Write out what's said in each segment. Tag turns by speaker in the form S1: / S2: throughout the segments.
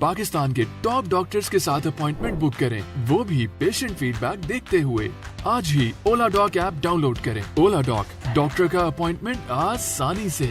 S1: पाकिस्तान के top doctors के साथ अपॉइंटमेंट बुक करें, वो भी पेशेंट फीडबैक देखते हुए। आज ही ओला डॉक ऐप डाउनलोड करें। ओला डॉक, डॉक्टर का अपॉइंटमेंट आसानी से।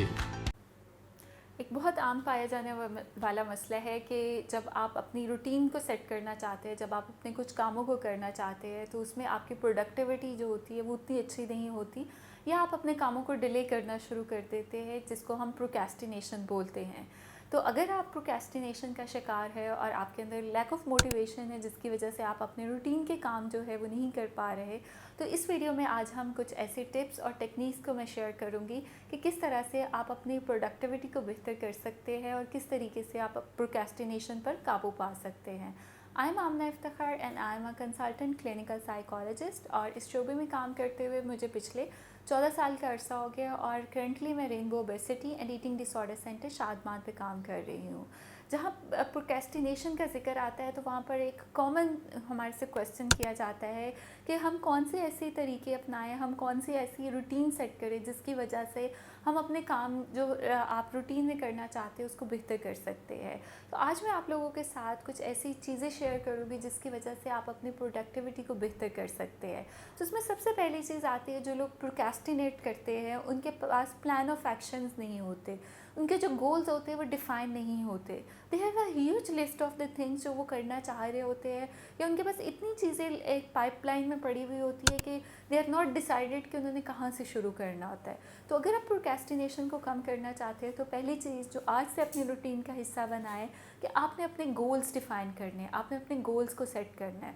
S2: एक बहुत आम पाया जाने वाला मसला है कि जब आप अपनी रूटीन को सेट करना चाहते हैं, जब आप अपने कुछ कामों को करना चाहते हैं, तो उसमें आपकी प्रोडक्टिविटी जो होती है वो उतनी अच्छी नहीं होती, या आप अपने कामों को डिले करना शुरू कर देते हैं, जिसको हम प्रोक्रेस्टिनेशन बोलते हैं। तो अगर आप प्रोक्रेस्टिनेशन का शिकार है और आपके अंदर लैक ऑफ मोटिवेशन है, जिसकी वजह से आप अपने रूटीन के काम जो है वो नहीं कर पा रहे, तो इस वीडियो में आज हम कुछ ऐसे टिप्स और टेक्निक्स को मैं शेयर करूंगी कि किस तरह से आप अपनी प्रोडक्टिविटी को बेहतर कर सकते हैं और किस तरीके से आप प्रोक्रेस्टिनेशन पर काबू पा सकते हैं। I am Amna Iftikhar and I am a consultant clinical psychologist, और इस शोबे में काम करते हुए मुझे पिछले 14 साल का अरसा हो गया, और करंटली मैं rainbow obesity and eating disorder centre शादमात पे काम कर रही हूँ। जहाँ प्रोक्रेस्टिनेशन का जिक्र आता है तो वहाँ पर एक कॉमन हमारे से क्वेश्चन किया जाता है कि हम कौन से ऐसे तरीके अपनाएं, हम कौन सी ऐसी रूटीन सेट करें जिसकी वजह से हम अपने काम जो आप रूटीन में करना चाहते हैं उसको बेहतर कर सकते हैं। तो आज मैं आप लोगों के साथ कुछ ऐसी चीज़ें शेयर करूँगी जिसकी वजह से आप अपनी प्रोडक्टिविटी को बेहतर कर सकते हैं। तो उसमें सबसे पहली चीज़ आती है, जो लोग प्रोक्रेस्टिनेट करते हैं उनके पास प्लान ऑफ एक्शंस नहीं होते, उनके जो गोल्स होते हैं वो डिफ़ाइन नहीं होते। They have a huge list of the things जो वो करना चाह रहे होते हैं, या उनके पास इतनी चीज़ें एक पाइपलाइन में पड़ी हुई होती है कि दे आर नॉट डिसाइडेड कि उन्होंने कहाँ से शुरू करना होता है। तो अगर आप प्रोक्रेस्टिनेशन को कम करना चाहते हैं तो पहली चीज़ जो आज से अपनी रूटीन का हिस्सा बनाए कि आपने अपने गोल्स डिफ़ाइन करने हैं, आपने अपने गोल्स को सेट करना है।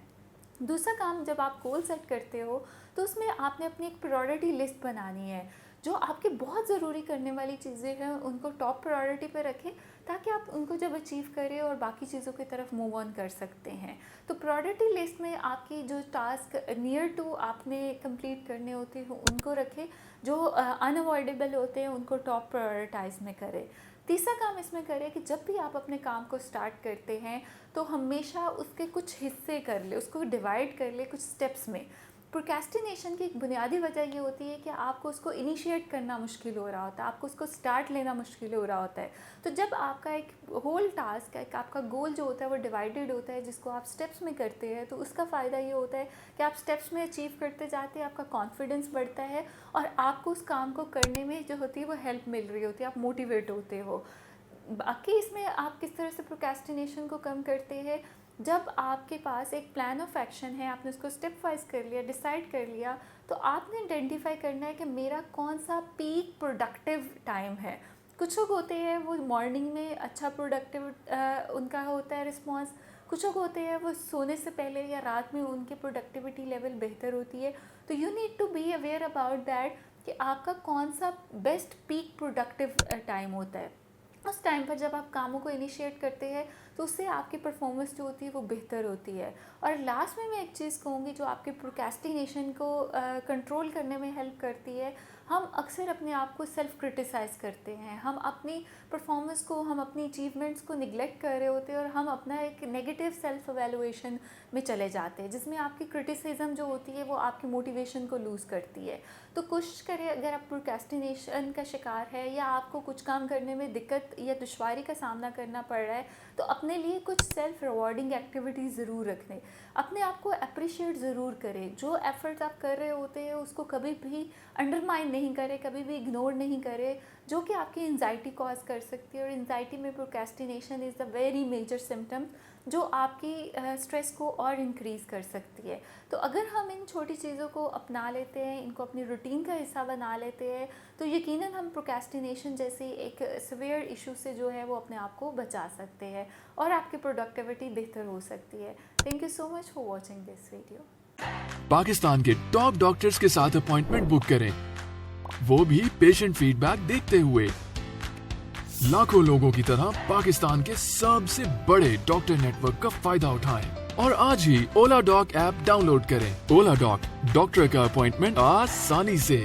S2: दूसरा काम, जब आप गोल सेट करते हो तो उसमें आपने अपनी एक प्रायोरिटी लिस्ट बनानी है। जो आपकी बहुत ज़रूरी करने वाली चीज़ें हैं उनको टॉप प्रायोरिटी पे रखें, ताकि आप उनको जब अचीव करें और बाकी चीज़ों की तरफ मूव ऑन कर सकते हैं। तो प्रायोरिटी लिस्ट में आपकी जो टास्क नियर टू आपने कंप्लीट करने होते हैं उनको रखें, जो अनअवॉइडेबल होते हैं उनको टॉप प्रायोरिटाइज में करें। तीसरा काम इसमें करें कि जब भी आप अपने काम को स्टार्ट करते हैं तो हमेशा उसके कुछ हिस्से कर ले, उसको डिवाइड कर ले कुछ स्टेप्स में। प्रोक्रेस्टिनेशन की एक बुनियादी वजह ये होती है कि आपको उसको इनिशिएट करना मुश्किल हो रहा होता है, आपको उसको स्टार्ट लेना मुश्किल हो रहा होता है। तो जब आपका एक होल टास्क, एक आपका गोल जो होता है वो डिवाइडेड होता है, जिसको आप स्टेप्स में करते हैं, तो उसका फ़ायदा ये होता है कि आप स्टेप्स में अचीव करते जाते हैं, आपका कॉन्फिडेंस बढ़ता है और आपको उस काम को करने में जो होती है वो हेल्प मिल रही होती है, आप मोटिवेट होते हो। बाकी इसमें आप किस तरह से प्रोक्रेस्टिनेशन को कम करते हैं, जब आपके पास एक प्लान ऑफ एक्शन है, आपने उसको स्टेप वाइज कर लिया, डिसाइड कर लिया, तो आपने आइडेंटिफाई करना है कि मेरा कौन सा पीक प्रोडक्टिव टाइम है। कुछ लोग होते हैं वो मॉर्निंग में अच्छा प्रोडक्टिव उनका होता है रिस्पॉन्स, कुछ लोग होते हैं वो सोने से पहले या रात में उनकी प्रोडक्टिविटी लेवल बेहतर होती है। तो you need to be aware about that कि आपका कौन सा बेस्ट पीक प्रोडक्टिव टाइम होता है। उस टाइम पर जब आप कामों को इनिशिएट करते हैं तो उससे आपकी परफॉर्मेंस जो होती है वो बेहतर होती है। और लास्ट में मैं एक चीज़ कहूँगी जो आपके प्रोक्रेस्टिनेशन को कंट्रोल करने में हेल्प करती है। हम अक्सर अपने आप को सेल्फ क्रिटिसाइज़ करते हैं, हम अपनी परफॉर्मेंस को, हम अपनी अचीवमेंट्स को निगलेक्ट कर रहे होते हैं और हम अपना एक नेगेटिव सेल्फ एवेलुएशन में चले जाते हैं, जिसमें आपकी क्रिटिसिज्म जो होती है वो आपकी मोटिवेशन को लूज़ करती है। तो कोशिश करें, अगर आप प्रोक्रेस्टिनेशन का शिकार है या आपको कुछ काम करने में दिक्कत या दुश्वारी का सामना करना पड़ रहा है, तो अपने लिए कुछ सेल्फ रिवॉर्डिंग एक्टिविटीज़ ज़रूर रखें, अपने आप को अप्रिशिएट ज़रूर करें। जो एफर्ट्स आप कर रहे होते हैं उसको कभी भी अंडरमाइन नहीं करें, कभी भी इग्नोर नहीं करें, जो कि आपकी एंजाइटी कॉज कर सकती है। और एंजाइटी में procrastination is the very major symptom जो आपकी स्ट्रेस को और इंक्रीज़ कर सकती है। तो अगर हम इन छोटी चीज़ों को अपना लेते हैं, इनको अपनी रूटीन का हिस्सा बना लेते हैं, तो यकीनन हम प्रोक्रेस्टिनेशन जैसी एक सीवियर इशू से जो है वो अपने आप को बचा सकते हैं और आपकी प्रोडक्टिविटी बेहतर हो सकती है। Thank you so much for watching this video.
S1: Pakistan के टॉप डॉक्टर्स के साथ अपॉइंटमेंट बुक करें, वो भी पेशेंट फीडबैक देखते हुए। लाखों लोगों की तरह पाकिस्तान के सबसे बड़े डॉक्टर नेटवर्क का फायदा उठाएं और आज ही ओला डॉक ऐप डाउनलोड करें। ओला डॉक, डॉक्टर का अपॉइंटमेंट आसानी से।